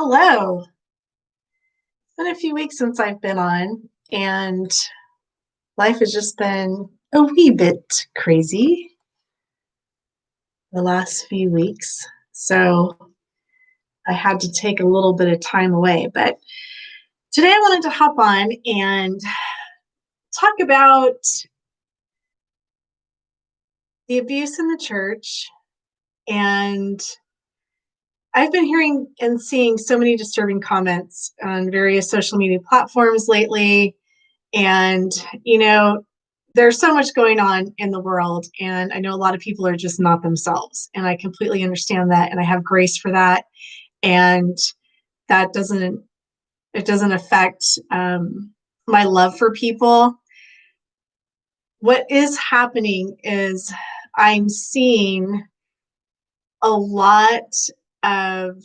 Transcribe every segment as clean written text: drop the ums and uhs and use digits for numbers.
Hello. It's been a few weeks since I've been on, and life has just been a wee bit crazy the last few weeks. So I had to take a little bit of time away. But today I wanted to hop on and talk about the abuse in the church. And I've been hearing and seeing so many disturbing comments on various social media platforms lately. And, you know, there's so much going on in the world, and I know a lot of people are just not themselves, and I completely understand that, and I have grace for that. And that doesn't affect my love for people. What is happening is I'm seeing a lot of,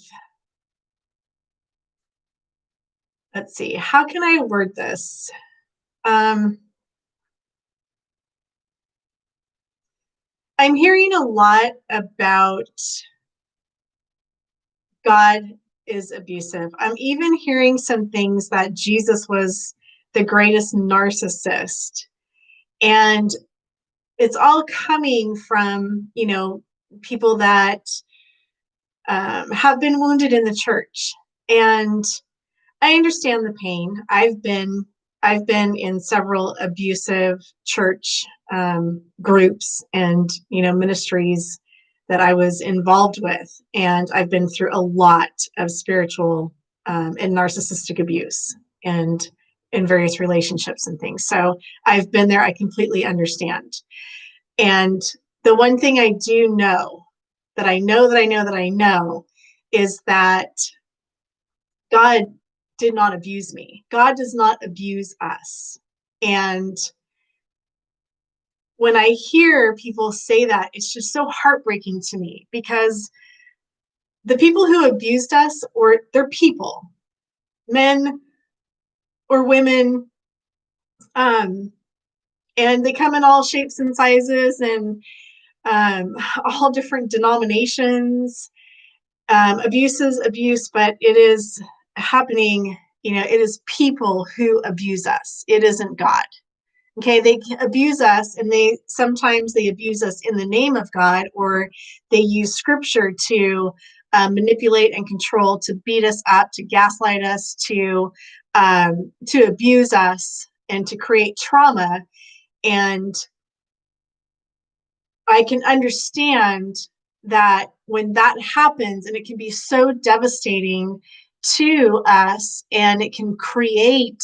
let's see, how can I word this? Um, I'm hearing a lot about God is abusive. I'm even hearing some things that Jesus was the greatest narcissist. And it's all coming from, people that have been wounded in the church. And I understand the pain. I've been in several abusive church groups and ministries that I was involved with, and I've been through a lot of spiritual and narcissistic abuse and in various relationships and things. So I've been there. I completely understand. And the one thing I do know that I know is that God did not abuse me. God does not abuse us. And when I hear people say that, it's just so heartbreaking to me because the people who abused us, or they're people, men or women, um, and they come in all shapes and sizes and all different denominations. Abuse is abuse, but it is happening. It is people who abuse us. It isn't God. Okay, they abuse us, and they abuse us in the name of God, or they use scripture to manipulate and control, to beat us up, to gaslight us, to abuse us, and to create trauma. And I can understand that when that happens, and it can be so devastating to us, and it can create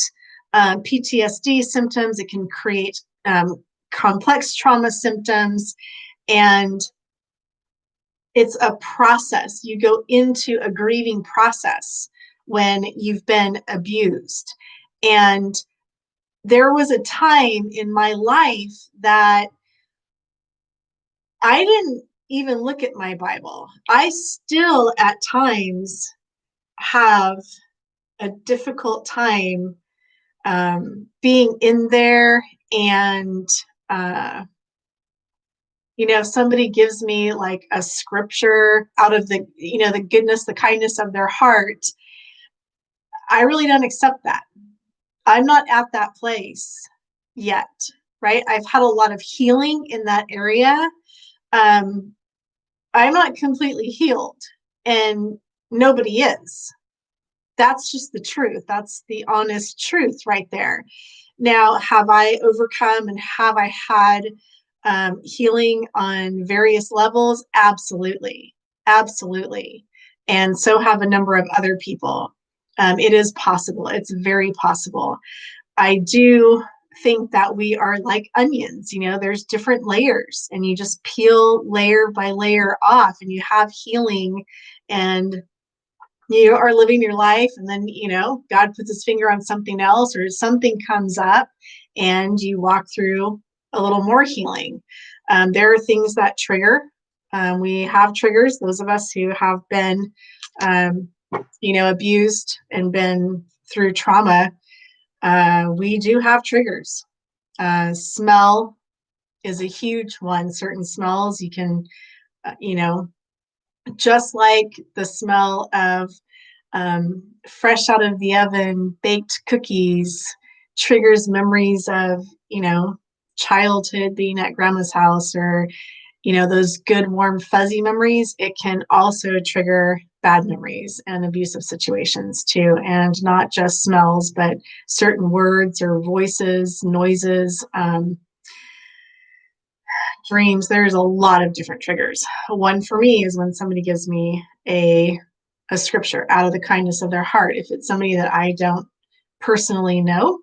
PTSD symptoms, it can create complex trauma symptoms, and it's a process. You go into a grieving process when you've been abused. And there was a time in my life that I didn't even look at my Bible. I still at times have a difficult time being in there, and uh, if somebody gives me like a scripture out of the goodness, the kindness of their heart, I really don't accept that. I'm not at that place yet, right? I've had a lot of healing in that area. um, I'm not completely healed, and nobody is. That's just the truth. That's the honest truth right there. Now, have I overcome, and have I had healing on various levels? Absolutely. Absolutely. And so have a number of other people. It is possible. It's very possible. I do think that we are like onions. There's different layers, and you just peel layer by layer off, and you have healing, and you are living your life, and then God puts his finger on something else, or something comes up, and you walk through a little more healing. There are things that trigger. We have triggers. Those of us who have been abused and been through trauma, we do have triggers. Smell is a huge one. Certain smells you can, just like the smell of fresh out of the oven baked cookies triggers memories of, childhood being at grandma's house, or those good warm fuzzy memories. It can also trigger bad memories and abusive situations too, and not just smells, but certain words or voices, noises, dreams. There's a lot of different triggers. One for me is when somebody gives me a scripture out of the kindness of their heart. If it's somebody that I don't personally know,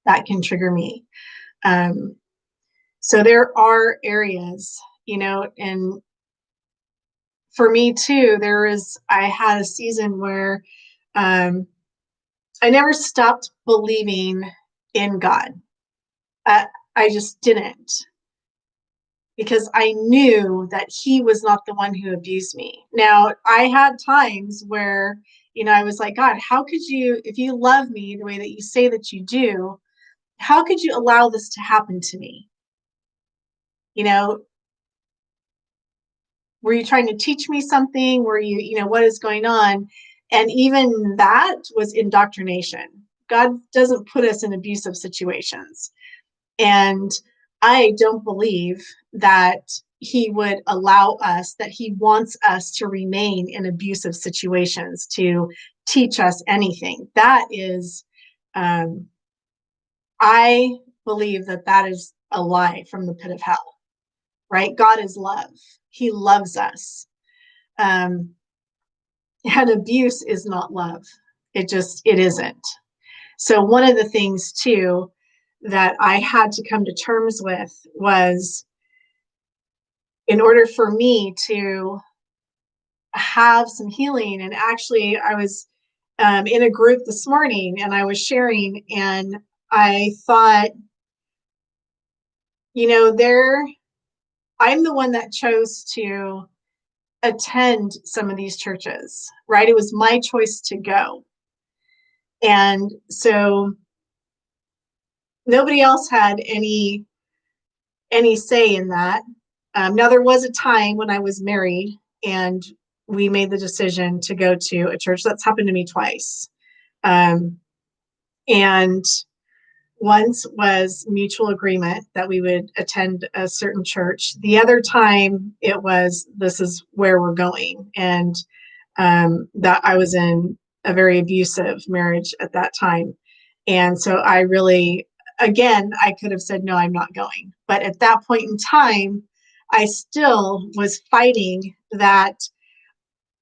that can trigger me. So there are areas, and for me too, I had a season where I never stopped believing in God. I just didn't, because I knew that he was not the one who abused me. Now, I had times where, I was like, God, how could you, if you love me the way that you say that you do, how could you allow this to happen to me? Were you trying to teach me something? Were you, what is going on? And even that was indoctrination. God doesn't put us in abusive situations. And I don't believe that he would allow us, that he wants us to remain in abusive situations to teach us anything. That is, I believe that is a lie from the pit of hell, right? God is love. He loves us. And abuse is not love. It isn't. So one of the things too that I had to come to terms with was, in order for me to have some healing, and actually I was in a group this morning and I was sharing, and I thought, I'm the one that chose to attend some of these churches, right? It was my choice to go. And so nobody else had any say in that. Now, there was a time when I was married and we made the decision to go to a church. That's happened to me twice. And once was mutual agreement that we would attend a certain church. The other time it was, this is where we're going. And that I was in a very abusive marriage at that time. And so I really, again, I could have said, no, I'm not going. But at that point in time, I still was fighting that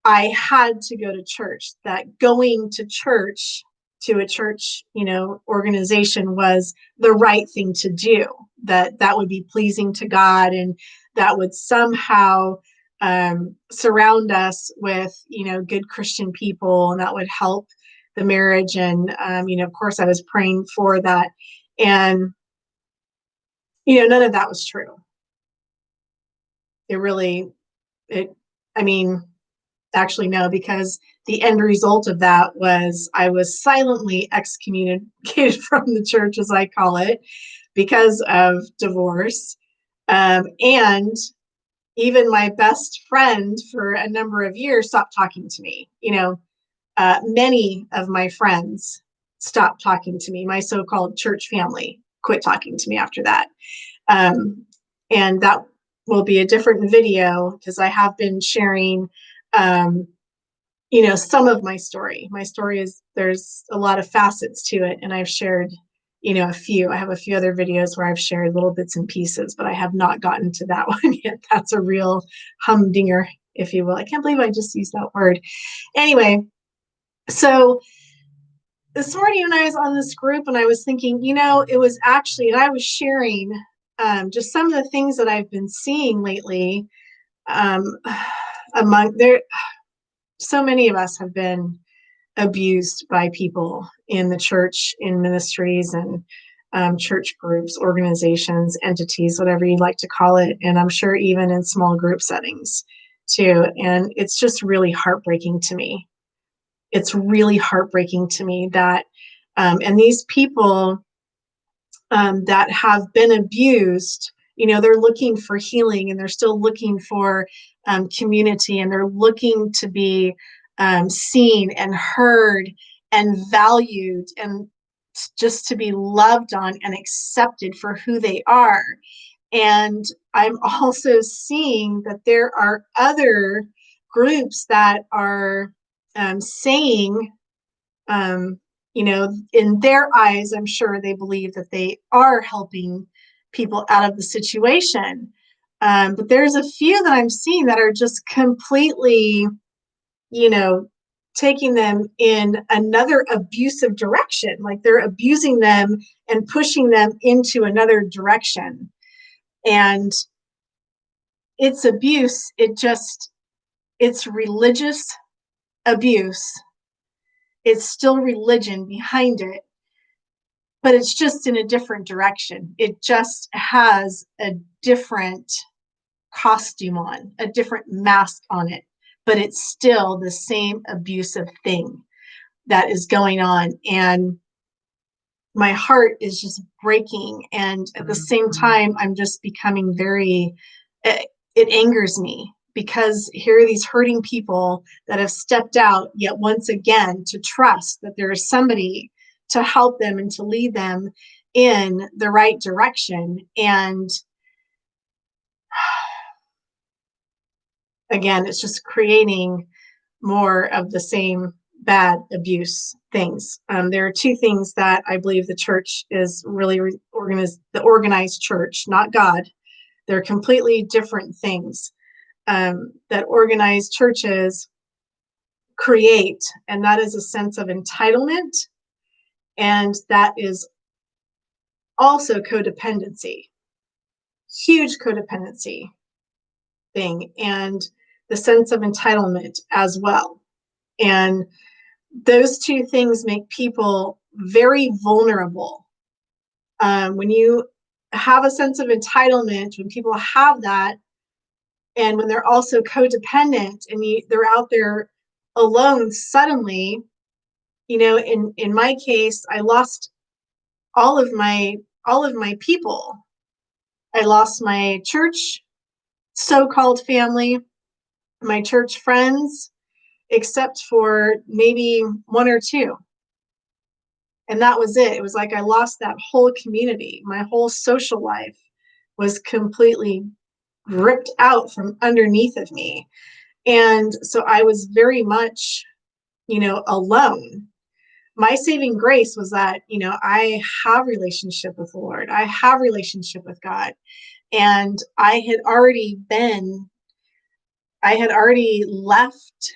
I had to go to church, that going to church, to a church, organization, was the right thing to do, that would be pleasing to God, and that would somehow surround us with, good Christian people, and that would help the marriage. And, of course, I was praying for that. And, none of that was true. Actually, no, because the end result of that was I was silently excommunicated from the church, as I call it, because of divorce. And even my best friend for a number of years stopped talking to me. Many of my friends stopped talking to me. My so-called church family quit talking to me after that. And that will be a different video, because I have been sharing some of my story. My story is, there's a lot of facets to it, and I've shared, a few. I have a few other videos where I've shared little bits and pieces, but I have not gotten to that one yet. That's a real humdinger, if you will. I can't believe I just used that word. Anyway, so this morning when I was on this group and I was thinking, it was actually, and I was sharing just some of the things that I've been seeing lately. So many of us have been abused by people in the church, in ministries, and church groups, organizations, entities, whatever you'd like to call it. And I'm sure even in small group settings too. And it's just really heartbreaking to me. It's really heartbreaking to me that, and these people that have been abused, they're looking for healing, and they're still looking for community, and they're looking to be seen and heard and valued, and just to be loved on and accepted for who they are. And I'm also seeing that there are other groups that are saying, in their eyes, I'm sure they believe that they are helping people out of the situation. But there's a few that I'm seeing that are just completely, you know, taking them in another abusive direction. Like they're abusing them and pushing them into another direction. And it's abuse. It's religious abuse. It's still religion behind it, but it's just in a different direction. It just has a different costume on, a different mask on it, but it's still the same abusive thing that is going on. And my heart is just breaking. And at the same time, I'm just becoming it angers me, because here are these hurting people that have stepped out yet once again to trust that there is somebody to help them and to lead them in the right direction. And again, it's just creating more of the same bad abuse things. There are two things that I believe the church is really organized, the organized church, not God. They're completely different things that organized churches create, and that is a sense of entitlement, and that is also codependency, huge codependency thing, and the sense of entitlement as well. And those two things make people very vulnerable. When you have a sense of entitlement, when people have that, and when they're also codependent and they're out there alone suddenly, in my case, I lost all of my people. I lost my church so-called family, my church friends, except for maybe one or two. And that was it. It was like I lost that whole community. My whole social life was completely ripped out from underneath of me. And so I was very much, alone. My saving grace was that, I have relationship with the Lord. I have relationship with God. And I had already left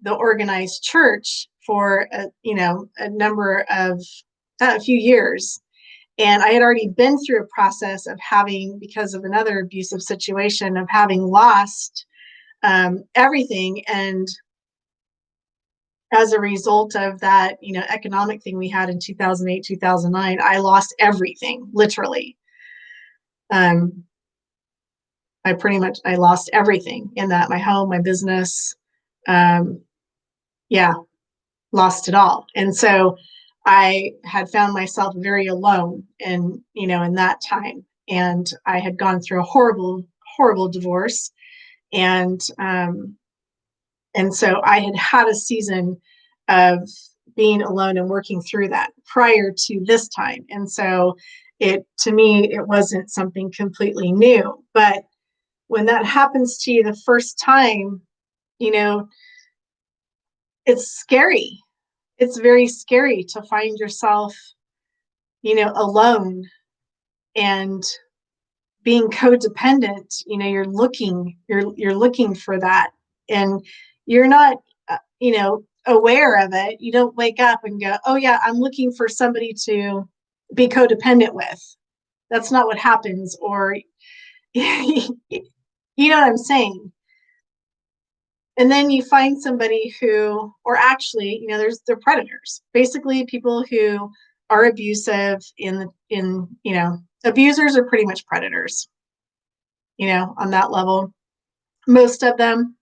the organized church for a few years. And I had already been through a process of having, because of another abusive situation, of having lost everything. And as a result of that, economic thing we had in 2008, 2009, I lost everything, literally. I lost everything in that, my home, my business, yeah, lost it all. And so I had found myself very alone in that time. And I had gone through a horrible, horrible divorce. And so I had had a season of being alone and working through that prior to this time. And so to me, it wasn't something completely new. But when that happens to you the first time, it's scary. It's very scary to find yourself, alone and being codependent. You're looking for that, and you're not, aware of it. You don't wake up and go, oh yeah, I'm looking for somebody to be codependent with. That's not what happens. Or, you know what I'm saying? And then you find somebody who, or actually, they're predators, basically people who are abusive abusers are pretty much predators, on that level, most of them.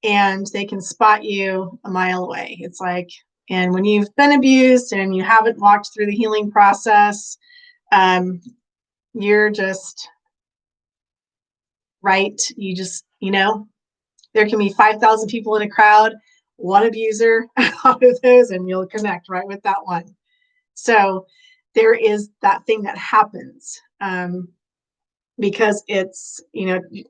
And they can spot you a mile away. It's like, and when you've been abused and you haven't walked through the healing process, you're just right. You just, there can be 5,000 people in a crowd. one abuser out of those, and you'll connect right with that one. So there is that thing that happens, because it's,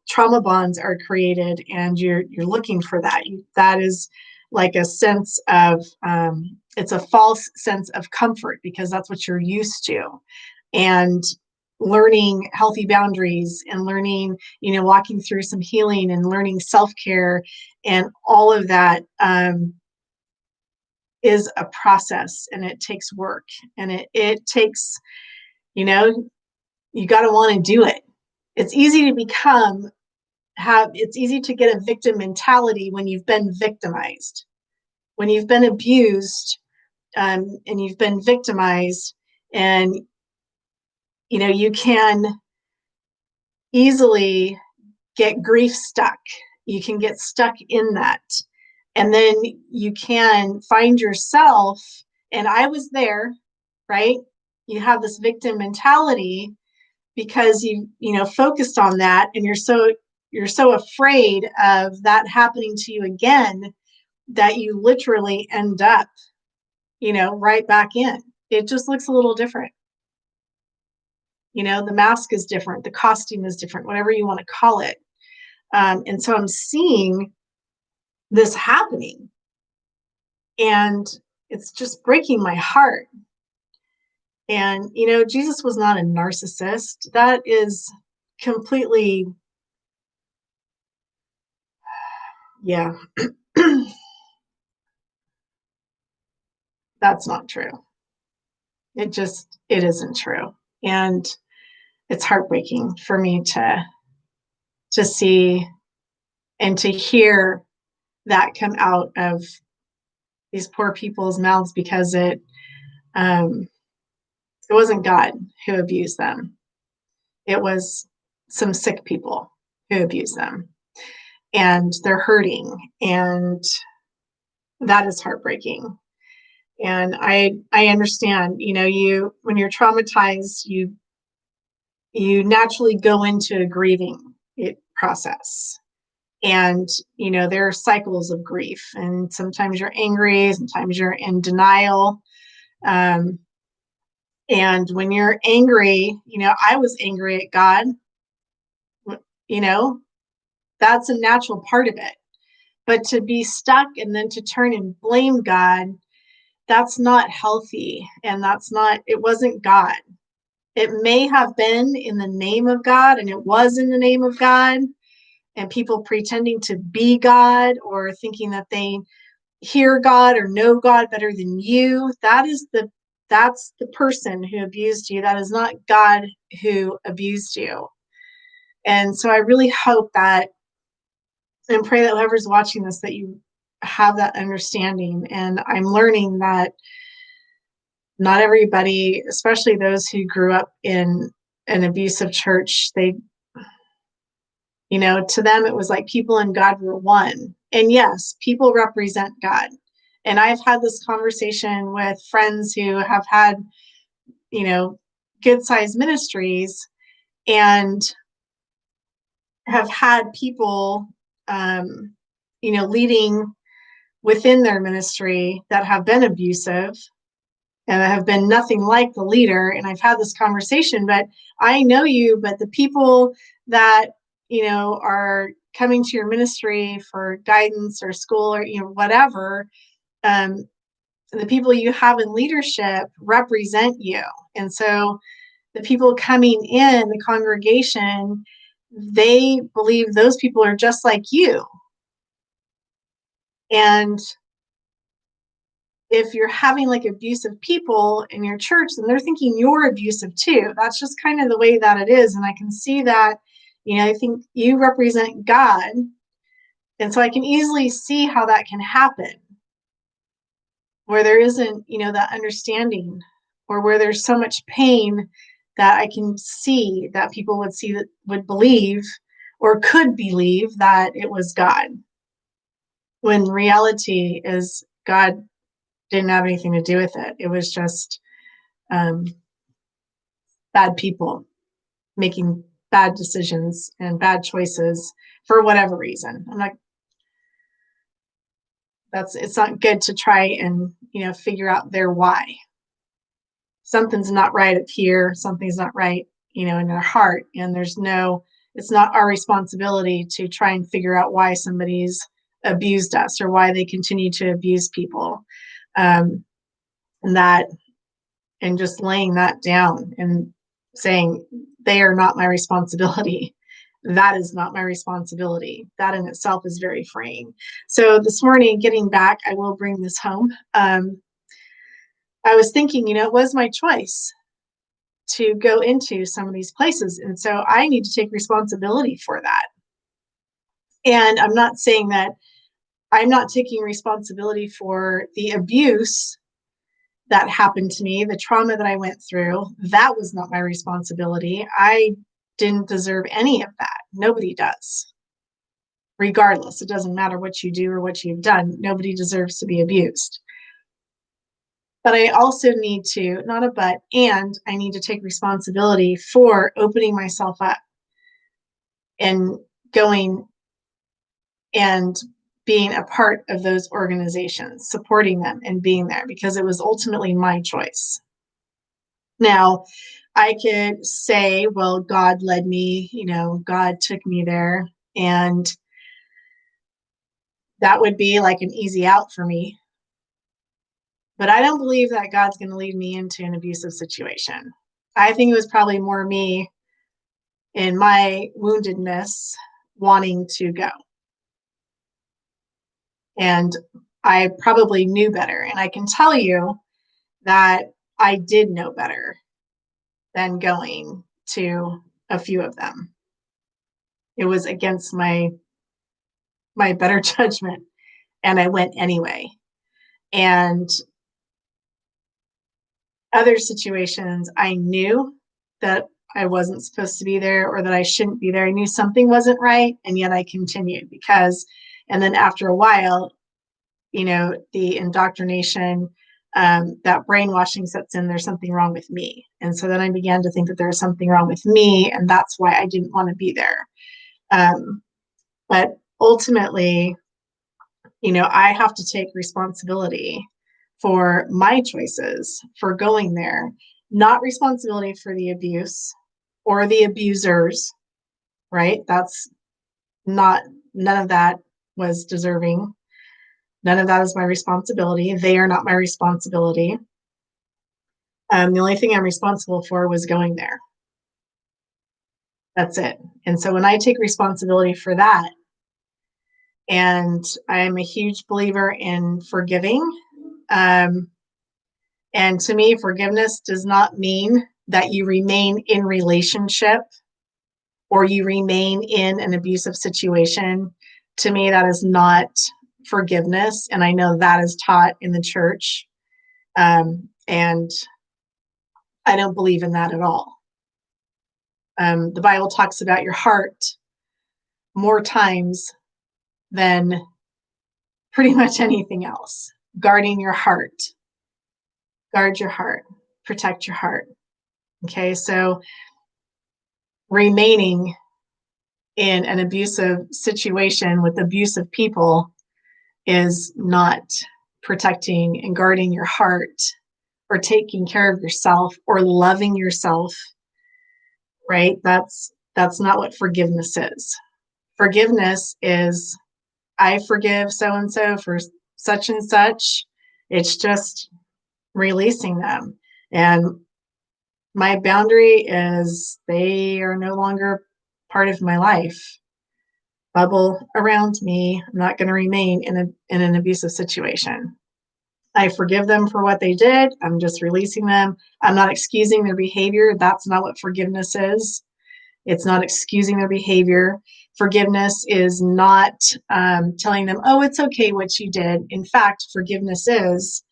trauma bonds are created, and you're looking for that. That is like a sense of, it's a false sense of comfort, because that's what you're used to. And learning healthy boundaries, and learning, walking through some healing, and learning self-care, and all of that, is a process, and it takes work, and it takes, you got to want to do it. It's easy to it's easy to get a victim mentality when you've been victimized, when you've been abused, and you've been victimized, and you can easily get grief stuck. You can get stuck in that, and then you can find yourself, and I was there, right? You have this victim mentality because you focused on that, and you're so afraid of that happening to you again, that you literally end up, right back in. It just looks a little different. The mask is different, the costume is different, whatever you want to call it. And so I'm seeing this happening, and it's just breaking my heart. And, Jesus was not a narcissist. That is completely, yeah, that's not true. It isn't true. And it's heartbreaking for me to see and to hear that come out of these poor people's mouths, because it wasn't God who abused them. It was some sick people who abused them, and they're hurting, and that is heartbreaking. And I understand, when you're traumatized, you naturally go into a grieving process. And, there are cycles of grief, and sometimes you're angry, sometimes you're in denial. And when you're angry, I was angry at God, you know, that's a natural part of it. But to be stuck and then to turn and blame God, that's not healthy. And it wasn't God. It may have been in the name of God, and it was in the name of God, and people pretending to be God, or thinking that they hear God or know God better than you. That's the person who abused you. That is not God who abused you. And so I really hope that, and pray that whoever's watching this, that you have that understanding. And I'm learning that not everybody, especially those who grew up in an abusive church, to them, it was like people and God were one. And yes, people represent God. And I've had this conversation with friends who have had, good sized ministries, and have had people, leading within their ministry that have been abusive and have been nothing like the leader. And I've had this conversation, but I know you, but the people that, are coming to your ministry for guidance or school or, whatever, the people you have in leadership represent you. And so the people coming in the congregation, they believe those people are just like you. And if you're having like abusive people in your church, then they're thinking you're abusive too. That's just kind of the way that it is. And I can see that, I think you represent God. And so I can easily see how that can happen, where there isn't, that understanding, or where there's so much pain that I can see that people would believe, or could believe, that it was God, when reality is God didn't have anything to do with it. It was just bad people making bad decisions and bad choices for whatever reason. it's not good to try and, figure out their why. Something's not right up here, something's not right, in their heart. And it's not our responsibility to try and figure out why somebody's abused us or why they continue to abuse people. And just laying that down and saying they are not my responsibility. That is not my responsibility. That in itself is very freeing. So this morning, getting back, I will bring this home. I was thinking, it was my choice to go into some of these places. And so I need to take responsibility for that. And I'm not saying that I'm not taking responsibility for the abuse that happened to me, the trauma that I went through. That was not my responsibility. I didn't deserve any of that. Nobody does. Regardless, it doesn't matter what you do or what you've done. Nobody deserves to be abused. But I also need to, not a but, and I need to take responsibility for opening myself up and going and being a part of those organizations, supporting them and being there, because it was ultimately my choice. Now, I could say, well, God led me, God took me there, and that would be like an easy out for me. But I don't believe that God's going to lead me into an abusive situation. I think it was probably more me in my woundedness wanting to go. And I probably knew better. And I can tell you that I did know better than going to a few of them. It was against my better judgment, and I went anyway. And other situations, I knew that I wasn't supposed to be there or that I shouldn't be there. I knew something wasn't right, and yet I continued and then after a while, the indoctrination, that brainwashing sets in, there's something wrong with me. And so then I began to think that there was something wrong with me, and that's why I didn't want to be there. But ultimately, I have to take responsibility for my choices for going there, not responsibility for the abuse or the abusers, right? None of that was deserving. None of that is my responsibility. They are not my responsibility. The only thing I'm responsible for was going there. That's it. And so when I take responsibility for that, and I'm a huge believer in forgiving, and to me, forgiveness does not mean that you remain in relationship or you remain in an abusive situation. To me, that is not forgiveness. And I know that is taught in the church. And I don't believe in that at all. The Bible talks about your heart more times than pretty much anything else. Guarding your heart. Guard your heart. Protect your heart. Okay, so remaining in an abusive situation with abusive people is not protecting and guarding your heart or taking care of yourself or loving yourself, right? That's not what forgiveness is. Forgiveness is, I forgive so-and-so for such and such. It's just releasing them. And my boundary is they are no longer part of my life. Bubble around me. I'm not going to remain in an abusive situation. I forgive them for what they did. I'm just releasing them. I'm not excusing their behavior. That's not what forgiveness is. It's not excusing their behavior. Forgiveness is not telling them, oh, it's okay what you did. In fact, forgiveness is,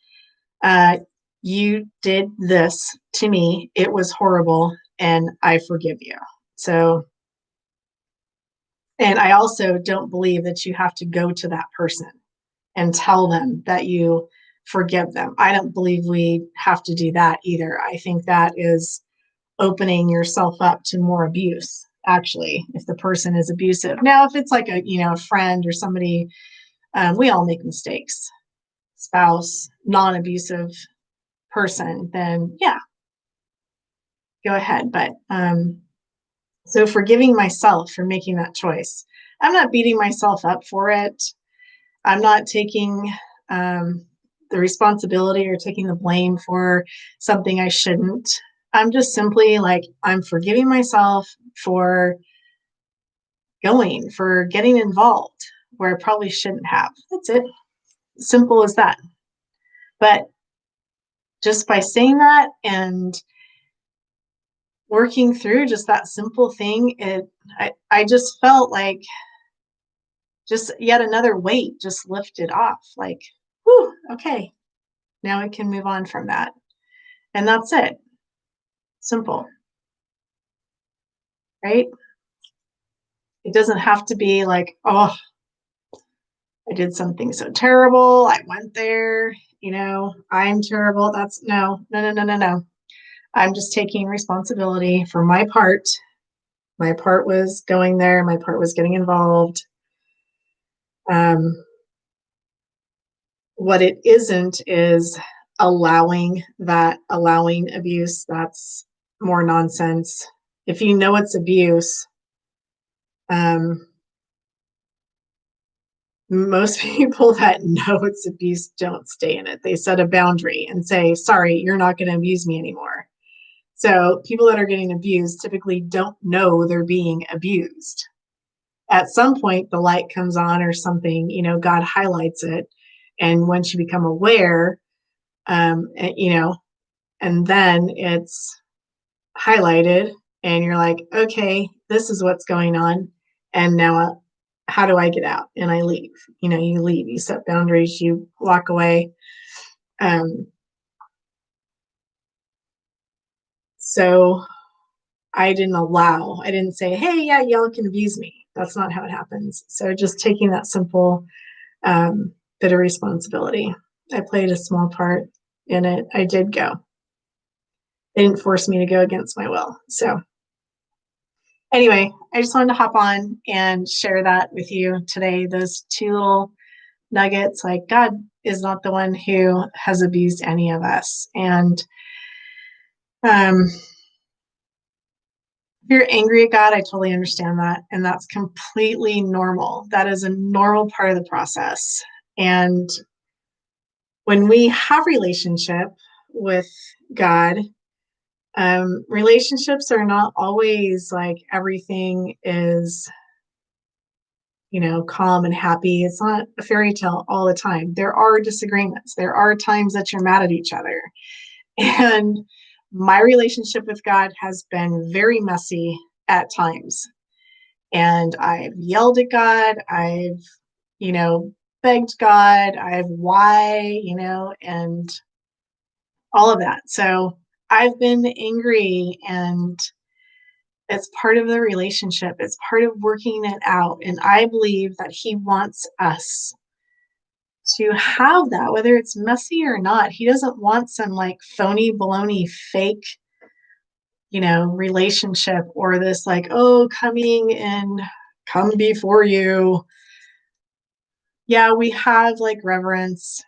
you did this to me. It was horrible, and I forgive you. So, and I also don't believe that you have to go to that person and tell them that you forgive them. I don't believe we have to do that either. I think that is opening yourself up to more abuse, actually, if the person is abusive. Now, if it's like a friend or somebody We all make mistakes. Spouse, non-abusive person, then yeah, go ahead. But so forgiving myself for making that choice. I'm not beating myself up for it. I'm not taking the responsibility or taking the blame for something I shouldn't. I'm just simply like, I'm forgiving myself for for getting involved where I probably shouldn't have. That's it. Simple as that. But just by saying that and working through just that simple thing, I just felt like just yet another weight just lifted off. Like, whew, okay, now we can move on from that. And that's it. Simple, right? It doesn't have to be like, oh, I did something so terrible. I went there, I'm terrible. That's no. I'm just taking responsibility for my part. My part was going there, my part was getting involved. What it isn't is allowing abuse. That's more nonsense. If you know it's abuse, most people that know it's abuse don't stay in it. They set a boundary and say, sorry, you're not going to abuse me anymore. So people that are getting abused typically don't know they're being abused. At some point, the light comes on or something, God highlights it. And once you become aware, and then it's highlighted and you're like, okay, this is what's going on. And now how do I get out? And I leave. You leave, you set boundaries, you walk away. So I didn't say, hey, yeah, y'all can abuse me. That's not how it happens. So just taking that simple bit of responsibility. I played a small part in it. I did go. They didn't force me to go against my will. So anyway, I just wanted to hop on and share that with you today. Those two little nuggets, like God is not the one who has abused any of us. And if you're angry at God, I totally understand that. And that's completely normal. That is a normal part of the process. And when we have relationship with God, relationships are not always like everything is, calm and happy. It's not a fairy tale all the time. There are disagreements. There are times that you're mad at each other. And my relationship with God has been very messy at times. And I've yelled at God. I've, begged God. Why, and all of that. So I've been angry, and it's part of the relationship. It's part of working it out. And I believe that He wants us to have that, whether it's messy or not. He doesn't want some like phony, baloney, fake, relationship, or this like, oh, coming and come before you. Yeah, we have like reverence,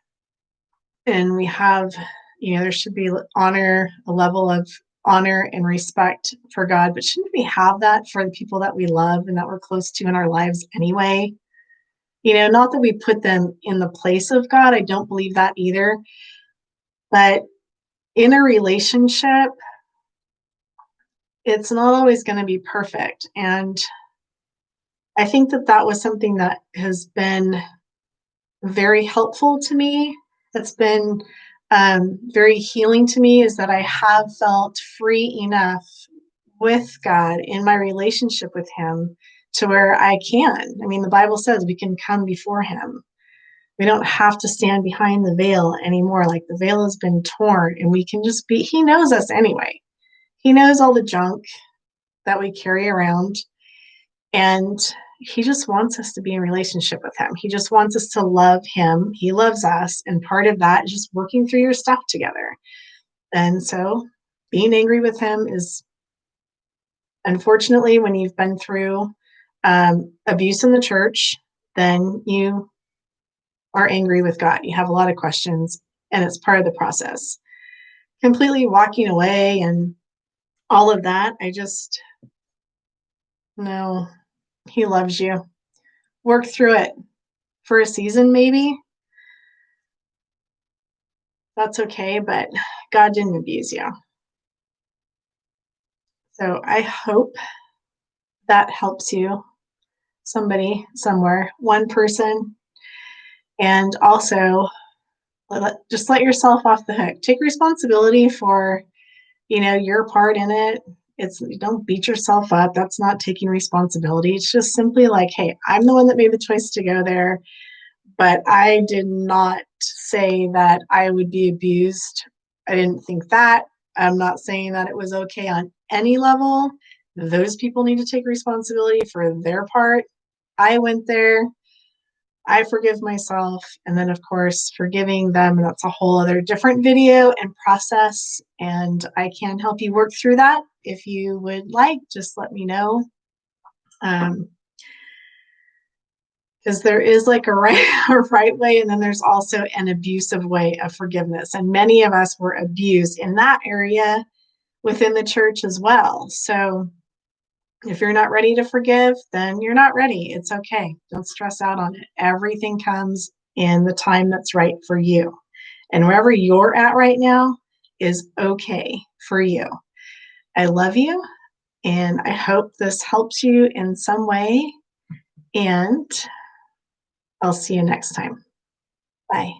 and we have, there should be honor, a level of honor and respect for God, but shouldn't we have that for the people that we love and that we're close to in our lives anyway? Not that we put them in the place of God. I don't believe that either. But in a relationship, it's not always going to be perfect. And I think that was something that has been very helpful to me. That's been very healing to me, is that I have felt free enough with God in my relationship with Him to where I can. I mean, the Bible says we can come before Him. We don't have to stand behind the veil anymore. Like, the veil has been torn, and we can just be, He knows us anyway. He knows all the junk that we carry around. And He just wants us to be in relationship with Him. He just wants us to love Him. He loves us. And part of that is just working through your stuff together. And so being angry with Him is, unfortunately, when you've been through abuse in the church, then you are angry with God. You have a lot of questions, and it's part of the process. Completely walking away and all of that, I just know He loves you. Work through it for a season, maybe. That's okay, but God didn't abuse you. So I hope that helps you, somebody, somewhere, one person. And also, just let yourself off the hook. Take responsibility for, your part in it. Don't beat yourself up. That's not taking responsibility. It's just simply like, hey, I'm the one that made the choice to go there, but I did not say that I would be abused. I didn't think that. I'm not saying that it was okay on any level. Those people need to take responsibility for their part. I went there. I forgive myself. And then, of course, forgiving them, that's a whole other different video and process. And I can help you work through that. If you would like, just let me know. Because there is like a right, a right way, and then there's also an abusive way of forgiveness. And many of us were abused in that area within the church as well. So if you're not ready to forgive, then you're not ready. It's okay. Don't stress out on it. Everything comes in the time that's right for you. And wherever you're at right now is okay for you. I love you, and I hope this helps you in some way. And I'll see you next time. Bye.